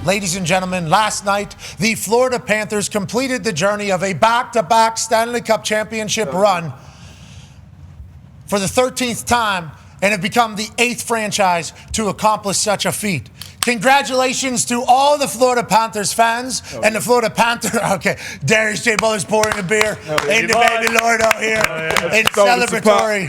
Ladies and gentlemen, last night, the Florida Panthers completed the journey of a back-to-back Stanley Cup championship run for the 13th time and have become the 8th franchise to accomplish such a feat. Congratulations to all the Florida Panthers fans and the Florida Panther. Okay, Darius J. Butler's pouring a beer into Baby Lordo here in celebratory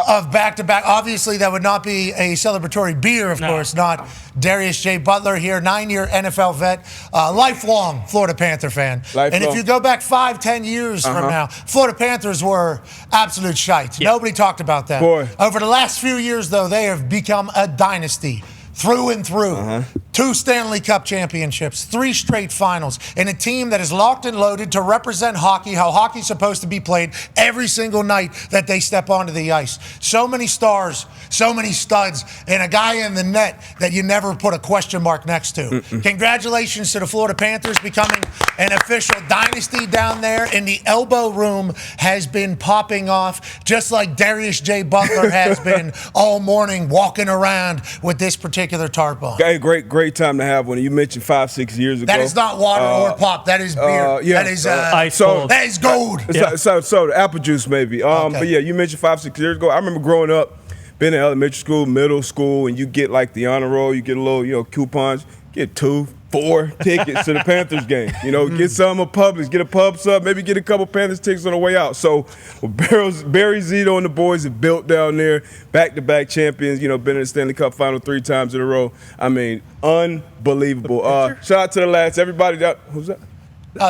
of back-to-back. Obviously, that would not be a celebratory beer, of course, not Darius J. Butler here, 9-year NFL vet, lifelong Florida Panther fan. And if you go back 5-10 years from now, Florida Panthers were absolute shite. Nobody talked about that. Over the last few years, though, they have become a dynasty. Through and through. 2 Stanley Cup championships, 3 straight finals, and a team that is locked and loaded to represent hockey, how hockey's supposed to be played every single night that they step onto the ice. So many stars, so many studs, and a guy in the net that you never put a question mark next to. Congratulations to the Florida Panthers becoming an official dynasty down there, and the Elbo Room has been popping off, just like Darius J. Butler has been all morning walking around with this particular tarp on. Okay, great time to have one. You mentioned 5-6 years ago. That is not water or pop. That is beer. That is that is gold. So apple juice maybe. But yeah, you mentioned 5-6 years ago. I remember growing up, being in elementary school, middle school, and you get like the honor roll. You get a little, coupons. Get 2-4 tickets to the Panthers game. Get some of Publix, get a pub sub, maybe get a couple Panthers tickets on the way out. So Barry Zito and the boys have built down there, back-to-back champions, been in the Stanley Cup final 3 times in a row. I mean, unbelievable. Shout out to the lads, everybody. Who's that?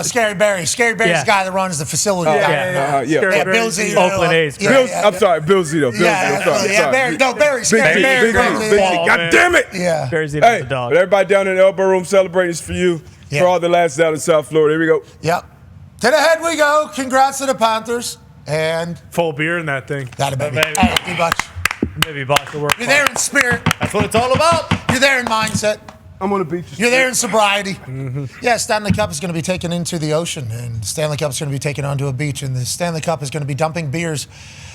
Scary Barry. Scary Barry's the guy that runs the facility. Bill Zito. Oakland A's. I'm sorry, Bill Zito. Barry. Scary Barry. God damn it. Yeah. Barry Zito's the dog. But everybody down in the Elbo Room celebrating this for you, for all the lads down in South Florida. Here we go. Yep. To the head we go. Congrats to the Panthers. And full beer in that thing. Got it, baby. Hey, maybe vodka work. You're there in spirit. That's what it's all about. You're there in mindset. I'm on the beach. You're there in sobriety. Yeah, Stanley Cup is going to be taken into the ocean, and Stanley Cup is going to be taken onto a beach, and the Stanley Cup is going to be dumping beers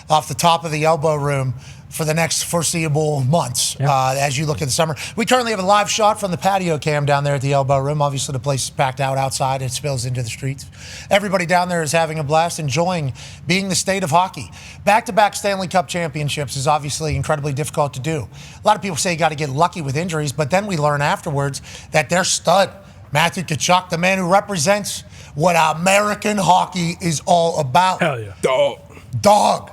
off the top of the Elbo Room for the next foreseeable months as you look at the summer. We currently have a live shot from the patio cam down there at the Elbo Room. Obviously, the place is packed out outside. It spills into the streets. Everybody down there is having a blast, enjoying being the state of hockey. Back-to-back Stanley Cup championships is obviously incredibly difficult to do. A lot of people say you got to get lucky with injuries, but then we learn afterwards that their stud, Matthew Tkachuk, the man who represents what American hockey is all about. Hell yeah. Dog.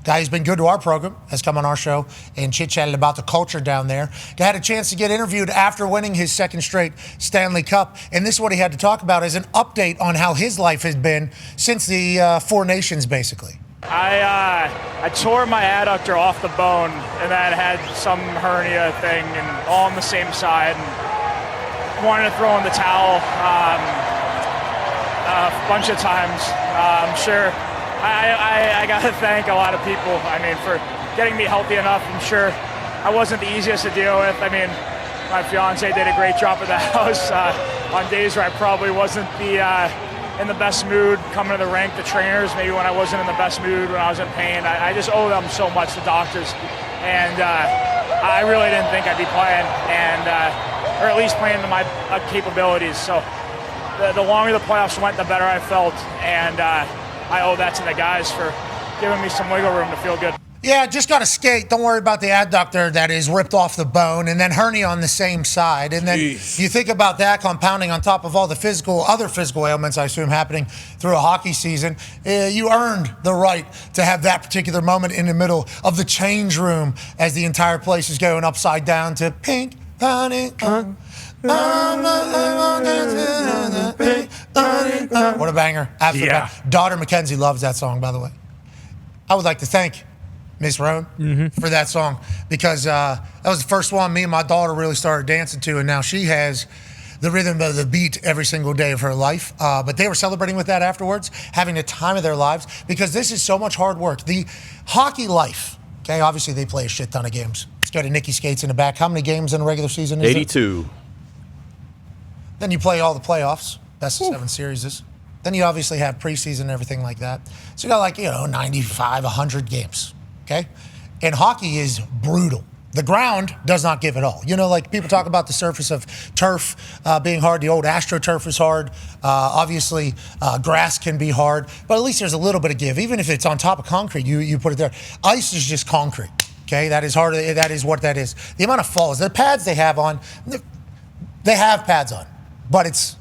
Guy who's been good to our program, has come on our show and chit-chatted about the culture down there. He had a chance to get interviewed after winning his 2nd straight Stanley Cup, and this is what he had to talk about as an update on how his life has been since the 4 Nations, basically. I tore my adductor off the bone, and then had some hernia thing, and all on the same side. And wanted to throw in the towel a bunch of times. I'm sure. I got to thank a lot of people, for getting me healthy enough. I'm sure I wasn't the easiest to deal with. My fiance did a great job at the house on days where I probably wasn't in the best mood coming to the rink. The trainers, maybe when I wasn't in the best mood, when I was in pain. I just owe them so much, the doctors. And I really didn't think I'd be playing, or at least playing to my capabilities. So the longer the playoffs went, the better I felt. And I owe that to the guys for giving me some wiggle room to feel good. Yeah, just got to skate. Don't worry about the adductor that is ripped off the bone, and then hernia on the same side. And then you think about that compounding on top of all the other physical ailments, I assume, happening through a hockey season. You earned the right to have that particular moment in the middle of the change room as the entire place is going upside down to pink. What a banger. Absolutely. Yeah. Daughter Mackenzie loves that song, by the way. I would like to thank Miss Roan for that song because that was the first one me and my daughter really started dancing to, and now she has the rhythm of the beat every single day of her life. But they were celebrating with that afterwards, having the time of their lives, because this is so much hard work. The hockey life, okay, obviously they play a shit ton of games. Let's go to Nikki Skates in the back. How many games in a regular season is 82. Then you play all the playoffs, best of 7 series. Then you obviously have preseason and everything like that. So you got 95, 100 games, okay? And hockey is brutal. The ground does not give it all. You know, like people talk about the surface of turf being hard. The old AstroTurf is hard. Obviously, grass can be hard, but at least there's a little bit of give. Even if it's on top of concrete, you put it there. Ice is just concrete. Okay, that is hard. That is what that is. The amount of falls, the pads they have on, they have pads on, but it's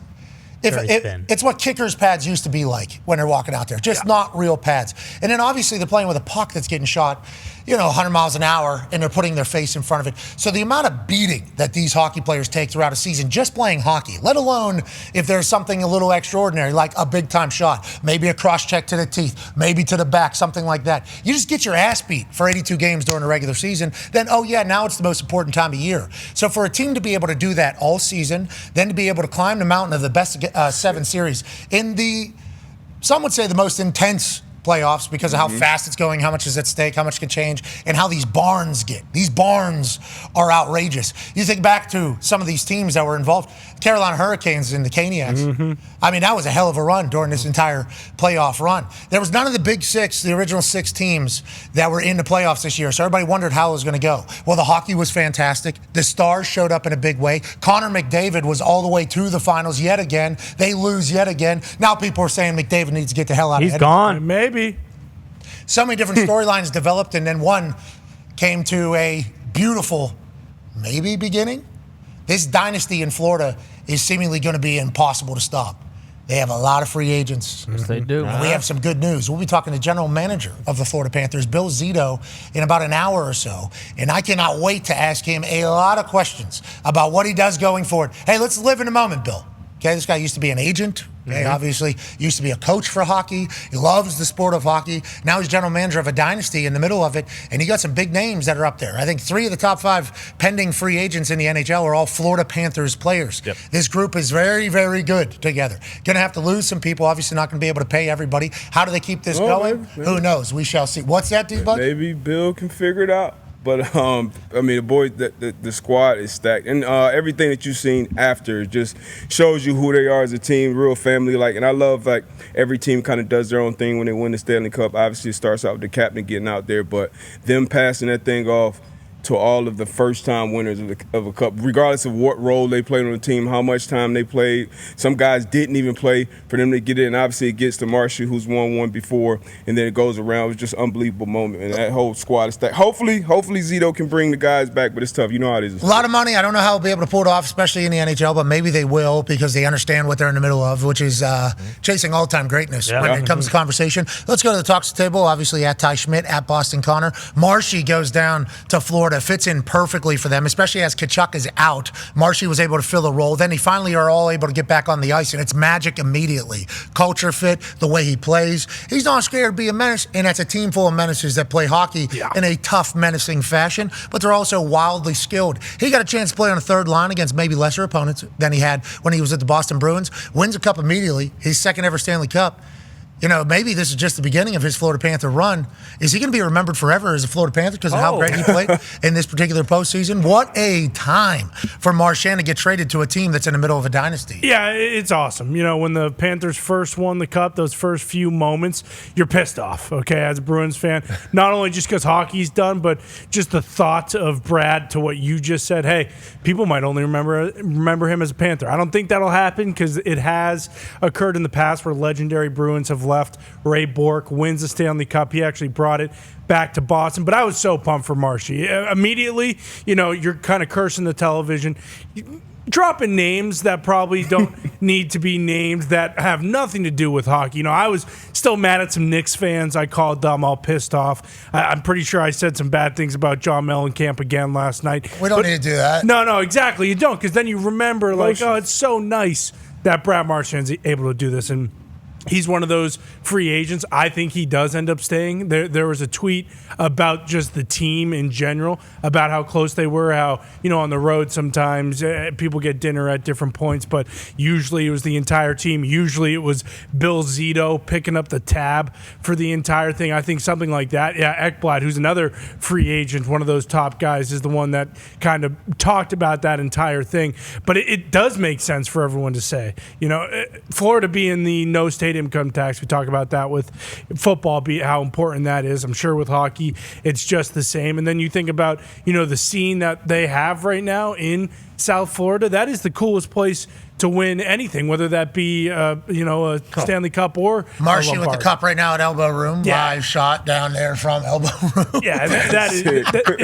what kickers' pads used to be like when they're walking out there. Just not real pads. And then obviously they're playing with a puck that's getting shot, 100 miles an hour, and they're putting their face in front of it. So the amount of beating that these hockey players take throughout a season just playing hockey, let alone if there's something a little extraordinary, like a big-time shot, maybe a cross-check to the teeth, maybe to the back, something like that. You just get your ass beat for 82 games during the regular season, then, now it's the most important time of year. So for a team to be able to do that all season, then to be able to climb the mountain of the best 7 series in some would say the most intense playoffs because of how fast it's going, how much is at stake, how much can change, and how these barns get. These barns are outrageous. You think back to some of these teams that were involved, Carolina Hurricanes and the Caniacs. I mean, that was a hell of a run during this entire playoff run. There was none of the big 6, the original 6 teams that were in the playoffs this year, so everybody wondered how it was going to go. Well, the hockey was fantastic. The Stars showed up in a big way. Connor McDavid was all the way to the finals yet again. They lose yet again. Now people are saying McDavid needs to get the hell out of here. He's gone. Maybe. So many different storylines developed, and then one came to a beautiful, maybe beginning. This dynasty in Florida is seemingly going to be impossible to stop. They have a lot of free agents. Yes, they do. And we have some good news. We'll be talking to general manager of the Florida Panthers, Bill Zito, in about an hour or so. And I cannot wait to ask him a lot of questions about what he does going forward. Hey, let's live in the moment, Bill. Okay, this guy used to be an agent. Okay, obviously used to be a coach for hockey. He loves the sport of hockey. Now he's general manager of a dynasty in the middle of it, and he got some big names that are up there. I think 3 of the top 5 pending free agents in the NHL are all Florida Panthers players. Yep. This group is very, very good together. Going to have to lose some people. Obviously not going to be able to pay everybody. How do they keep this going? Maybe. Who knows? We shall see. What's that, D-Bud? Maybe Bill can figure it out. But, the boys, the squad is stacked. And everything that you've seen after just shows you who they are as a team, real family. And I love, every team kind of does their own thing when they win the Stanley Cup. Obviously, it starts out with the captain getting out there. But them passing that thing off to all of the first-time winners of a cup, regardless of what role they played on the team, how much time they played. Some guys didn't even play for them to get in. Obviously, it gets to Marchand, who's won one before, and then it goes around. It was just an unbelievable moment, and that whole squad is stacked. Hopefully Zito can bring the guys back, but it's tough. You know how it is. A lot of money. I don't know how they'll be able to pull it off, especially in the NHL, but maybe they will because they understand what they're in the middle of, which is chasing all-time greatness when it comes to conversation. Let's go to the talks table, obviously, at Ty Schmidt, at Boston Connor. Marchand goes down to Florida, fits in perfectly for them, especially as Tkachuk is out. Marchand was able to fill the role. Then he finally are all able to get back on the ice, and it's magic immediately. Culture fit, the way he plays. He's not scared to be a menace, and that's a team full of menaces that play hockey in a tough, menacing fashion, but they're also wildly skilled. He got a chance to play on a third line against maybe lesser opponents than he had when he was at the Boston Bruins. Wins a cup immediately, his second ever Stanley Cup. Maybe this is just the beginning of his Florida Panther run. Is he going to be remembered forever as a Florida Panther because of how great he played in this particular postseason? What a time for Marchand to get traded to a team that's in the middle of a dynasty. Yeah, it's awesome. When the Panthers first won the Cup, those first few moments, you're pissed off, okay, as a Bruins fan. Not only just because hockey's done, but just the thought of Brad to what you just said. Hey, people might only remember him as a Panther. I don't think that'll happen because it has occurred in the past where legendary Bruins have left. Ray Bourque wins the Stanley Cup. He actually brought it back to Boston. But I was so pumped for Marchand. Immediately, you're kind of cursing the television, dropping names that probably don't need to be named that have nothing to do with hockey. I was still mad at some Knicks fans. I called them all pissed off. I'm pretty sure I said some bad things about John Mellencamp again last night. We don't need to do that. No, exactly. You don't, because then you remember, it's so nice that Brad Marchand's able to do this. And he's one of those free agents. I think he does end up staying. There was a tweet about just the team in general, about how close they were, how, on the road sometimes people get dinner at different points, but usually it was the entire team. Usually it was Bill Zito picking up the tab for the entire thing. I think something like that. Yeah, Ekblad, who's another free agent, one of those top guys, is the one that kind of talked about that entire thing. But it does make sense for everyone to say, Florida being the no state paid income tax. We talk about that with football, how important that is. I'm sure with hockey, it's just the same. And then you think about, the scene that they have right now in South Florida. That is the coolest place to win anything, whether that be a Stanley Cup or Marchand with the cup right now at Elbo Room. Live shot down there from Elbo Room. Yeah,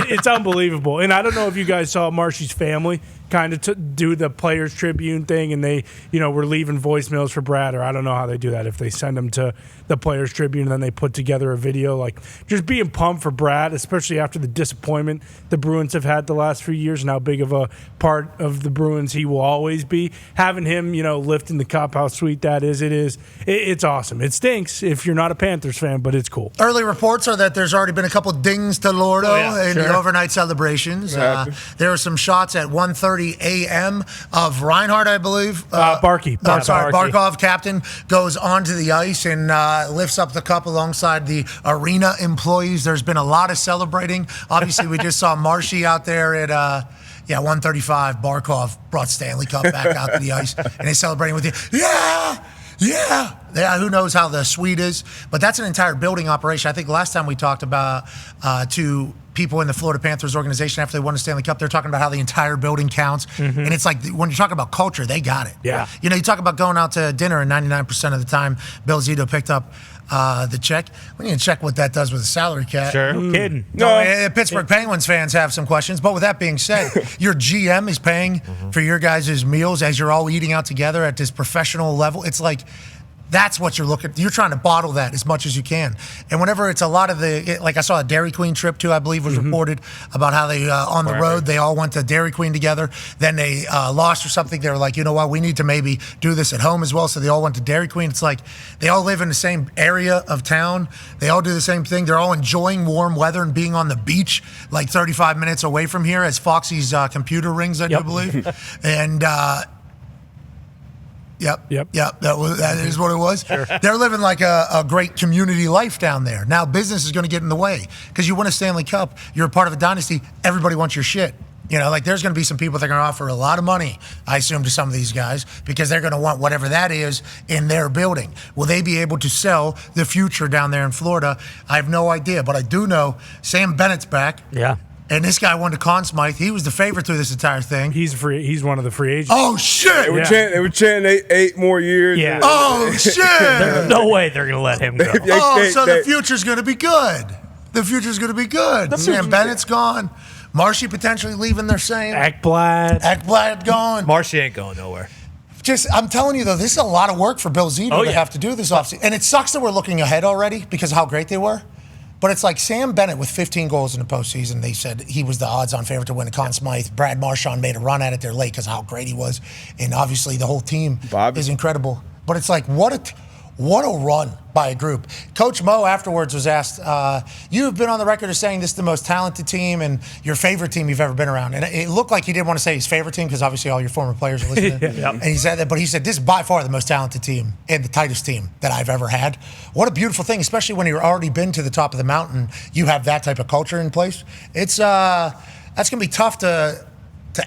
it's unbelievable. And I don't know if you guys saw Marshy's family kind of do the Players Tribune thing, and they were leaving voicemails for Brad, or I don't know how they do that, if they send them to the Players Tribune and then they put together a video, like just being pumped for Brad, especially after the disappointment the Bruins have had the last few years and how big of a part of the Bruins he will always be. Having him, lifting the cup, how sweet that is. It's awesome. It stinks if you're not a Panthers fan, but it's cool. Early reports are that there's already been a couple dings to Lordo in the overnight celebrations. There were some shots at 1:30 a.m. of Reinhardt, I believe. Barkov, captain, goes onto the ice and lifts up the cup alongside the arena employees. There's been a lot of celebrating. Obviously, we just saw Marshy out there at 1:35. Barkov brought Stanley Cup back out to the ice, and he's celebrating with you. Yeah, who knows how the suite is, but that's an entire building operation. I think last time we talked about to people in the Florida Panthers organization after they won the Stanley Cup, they're talking about how the entire building counts. Mm-hmm. And it's like when you talk about culture, they got it. Yeah. You talk about going out to dinner, and 99% of the time, Bill Zito picked up the check. We need to check what that does with the salary cap. Sure, no kidding. No, Pittsburgh Penguins fans have some questions. But with that being said, your GM is paying for your guys' meals as you're all eating out together at this professional level. It's like, that's what you're looking. You're trying to bottle that as much as you can. And whenever it's a lot of like I saw a Dairy Queen trip too, I believe was reported about how they on the road they all went to Dairy Queen together. Then they lost or something. They were like, you know what, we need to maybe do this at home as well. So they all went to Dairy Queen. It's like they all live in the same area of town. They all do the same thing. They're all enjoying warm weather and being on the beach like 35 minutes away from here as Foxy's computer rings, I do believe. And Yep. That is what it was. Sure. They're living like a great community life down there. Now business is going to get in the way because you win a Stanley Cup. You're a part of a dynasty. Everybody wants your shit. There's going to be some people that are going to offer a lot of money, I assume, to some of these guys because they're going to want whatever that is in their building. Will they be able to sell the future down there in Florida? I have no idea, but I do know Sam Bennett's back. Yeah. And this guy won the Conn Smythe. He was the favorite through this entire thing. He's free. He's one of the free agents. Oh, shit. They were chanting 8 more years. Yeah. Oh, shit. There's no way they're going to let him go. The future's going to be good. The future's going to be good. Sam Bennett's gone. Marshy potentially leaving, they're saying. Ekblad gone. Marshy ain't going nowhere. I'm telling you, though, this is a lot of work for Bill Zito to have to do this offseason. And it sucks that we're looking ahead already because of how great they were. But it's like Sam Bennett with 15 goals in the postseason. They said he was the odds-on favorite to win the Conn Smythe. Brad Marchand made a run at it. They're late because of how great he was. And obviously the whole team is incredible. But it's like, what a run by a group. Coach Mo afterwards was asked, you have been on the record as saying this is the most talented team and your favorite team you've ever been around. And it looked like he didn't want to say his favorite team because obviously all your former players are listening. And he said that, but he said this is by far the most talented team and the tightest team that I've ever had. What a beautiful thing, especially when you've already been to the top of the mountain. You have that type of culture in place. It's that's going to be tough to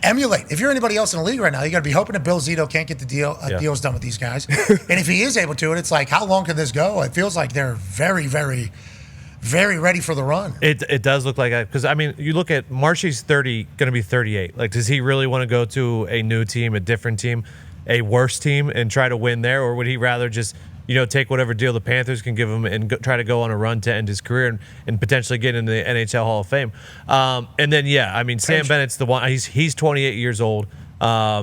emulate. If you're anybody else in the league right now, you got to be hoping that Bill Zito can't get the deals done with these guys. And if he is able to, it's like, how long can this go? It feels like they're very, very, very ready for the run. It does look like that because, you look at Marshy's going to be 38. Like, does he really want to go to a new team, a different team, a worse team, and try to win there? Or would he rather just take whatever deal the Panthers can give him and try to go on a run to end his career and potentially get into the NHL Hall of Fame. And then, Sam Bennett's the one. He's 28 years old.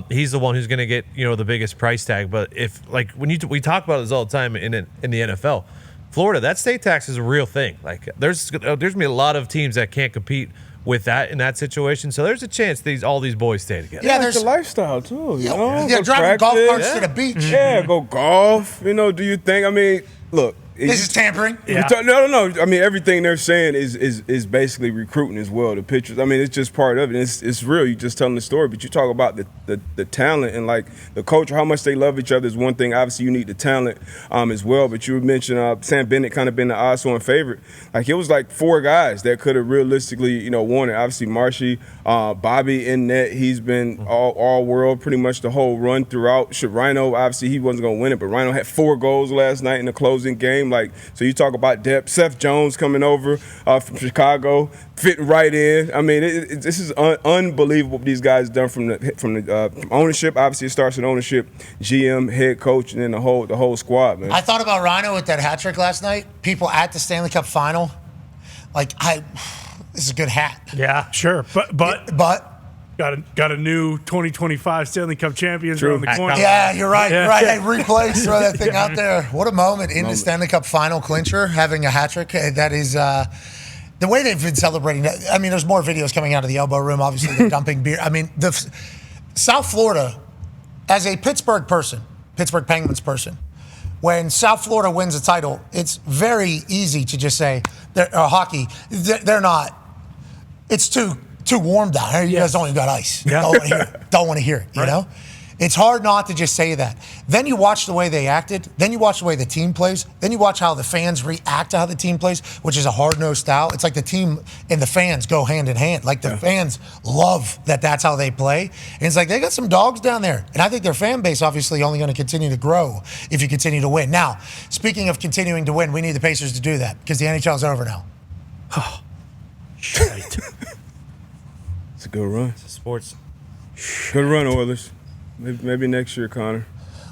He's the one who's going to get the biggest price tag. But if we talk about this all the time in the NFL, Florida, that state tax is a real thing. Like there's going to be a lot of teams that can't compete with that in that situation. So there's a chance all these boys stay together. Yeah, there's a lifestyle too. Driving golf carts to the beach. Yeah, go golf. Do you think? Look, This is tampering. Yeah. No. I mean, everything they're saying is basically recruiting as well. The pictures. I mean, it's just part of it. It's real. You're just telling the story, but you talk about the talent and like the culture, how much they love each other is one thing. Obviously, you need the talent as well. But you mentioned Sam Bennett kind of been the odds-on favorite. Like it was like 4 guys that could have realistically, won it. Obviously, Marchand, Bobby in net. He's been all world pretty much the whole run throughout. Rhino, obviously, he wasn't going to win it, but Rhino had 4 goals last night in the closing game. Like, so you talk about depth. Seth Jones coming over from Chicago, fitting right in. I mean, this is unbelievable what these guys done from the ownership. Obviously, it starts with ownership, GM, head coach, and then the whole squad, man. I thought about Rhino with that hat trick last night. People at the Stanley Cup final, this is a good hat. Yeah, sure, but got a new 2025 Stanley Cup champions around the corner. Yeah, you're right. Yeah. You're right. Hey, replays, throw that thing out there. What a moment in the Stanley Cup final clincher, having a hat trick. That is the way they've been celebrating. I mean, there's more videos coming out of the Elbo Room. Obviously, they're dumping beer. I mean, the South Florida, as a Pittsburgh Penguins person, when South Florida wins a title, it's very easy to just say hockey. They're not. It's too warm down here. You guys don't even got ice. Yeah. Don't want to hear it. You know, it's hard not to just say that. Then you watch the way they acted. Then you watch the way the team plays. Then you watch how the fans react to how the team plays, which is a hard-nosed style. It's like the team and the fans go hand in hand. Like the fans love that that's how they play. And it's like they got some dogs down there. And I think their fan base obviously only going to continue to grow if you continue to win. Now, speaking of continuing to win, we need the Pacers to do that because the NHL's over now. Oh, shit. It's a good run. It's sports. Good run, Oilers. Maybe next year, Connor.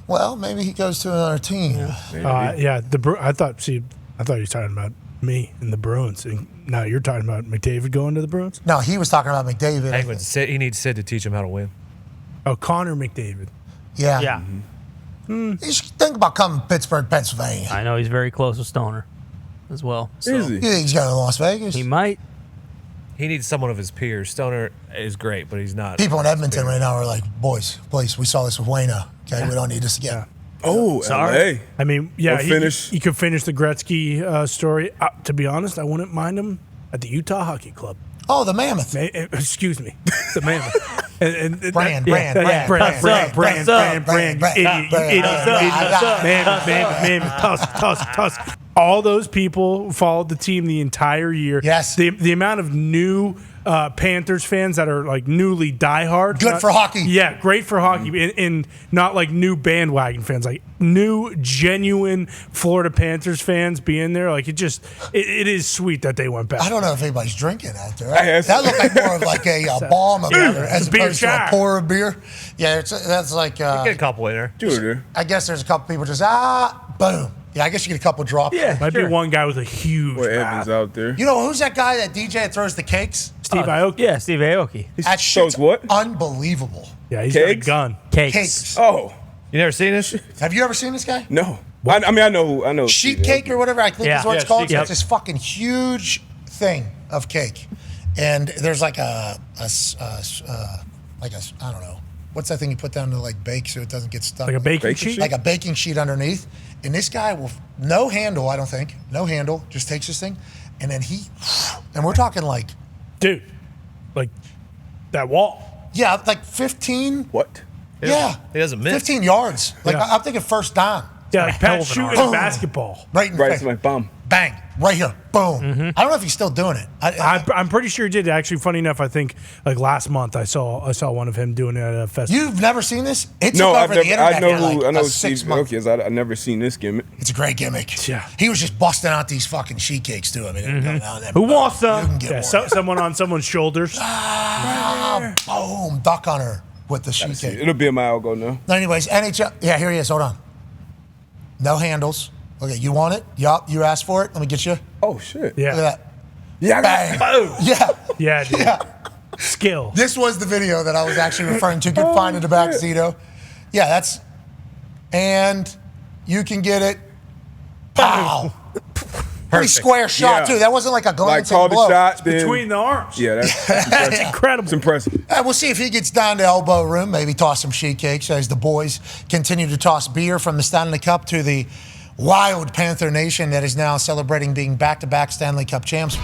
Well, maybe he goes to another team. I thought you were talking about me and the Bruins, and now you're talking about McDavid going to the Bruins? No, he was talking about McDavid. Penguins. He needs Sid to teach him how to win. Oh, Connor McDavid. Yeah. Yeah. You should think about coming to Pittsburgh, Pennsylvania. I know he's very close with Stoner as well. So. Is he? You think he's going to Las Vegas? He might. He needs someone of his peers. Stoner is great, but he's not. People in Edmonton right now are like, boys, please, we saw this with Wayno. Okay, we don't need this again. Oh, Sorry. LA. I mean, he could finish the Gretzky story. To be honest, I wouldn't mind him at the Utah Hockey Club. Oh, the Mammoth. Excuse me, the Mammoth. Brand. Tusk. All those people followed the team the entire year. Yes. The amount of new Panthers fans that are like newly diehard. Good for hockey. Yeah, great for hockey. And not like new bandwagon fans, like new, genuine Florida Panthers fans being there. Like it is sweet that they went back. I don't know if anybody's drinking out there. That looked like more of like a bomb of beer as opposed to a pour of beer. Yeah, that's like. Get a couple in there. I guess there's a couple people just boom. Yeah, I guess you get a couple drops. Yeah, might be one guy with a huge. Boy, Evans out there. You know who's that guy, that DJ that throws the cakes? Steve Aoki. Yeah, Steve Aoki. That shit's what? Unbelievable. Yeah, he's Cakes? got a gun. Cakes. Oh, You never seen this? Have you ever seen this guy? no. I mean, I know. Sheet cake or whatever, I think is what it's called. sheet It's this fucking huge thing of cake. And there's like I don't know. What's that thing you put down to like bake so it doesn't get stuck? Like a baking sheet? Like a baking sheet underneath. And this guy will, no handle, I don't think. No handle, just takes this thing. And then and we're talking like. Dude, like that wall. Yeah, like 15. What? Yeah. He doesn't miss. 15 yards. Like Yeah. I'm thinking first down. Yeah, like hell Pat of an shooting arm. a basketball. Right in the face. To my bum. Bang. Right here. Boom. I don't know if he's still doing it. I'm pretty sure he did. Actually, funny enough, I think like last month I saw one of him doing it at a festival. You've never seen this? It No, took I've over never, the internet I know for like who. I know a who Steve 6 month. Aoki is. I've never seen this gimmick. It's a great gimmick. Yeah. He was just busting out these fucking sheet cakes too. I mean, Who wants You some? can get Yeah, one. someone on someone's shoulders. Boom, duck on her with the sheet cake. It'll be a mile ago now. No, anyways, NHL. Yeah, here he is. Hold on. No handles. Okay, you want it? Yup, you asked for it. Let me get you. Oh shit. Yeah. Look at that. Yeah. Bang. Boom. Yeah. Yeah, dude. Yeah. Skill. This was the video that I was actually referring to. Good find in the back, Zito. Yeah, that's. And you can get it. Pow. Pretty square shot, Yeah. too. That wasn't like a Like glancing call the blow. shot. Then, Between the arms. Yeah, that's impressive. Incredible. It's impressive. We'll see if he gets down to Elbo Room, maybe toss some sheet cakes as the boys continue to toss beer from the Stanley Cup to the wild Panther Nation that is now celebrating being back-to-back Stanley Cup champs.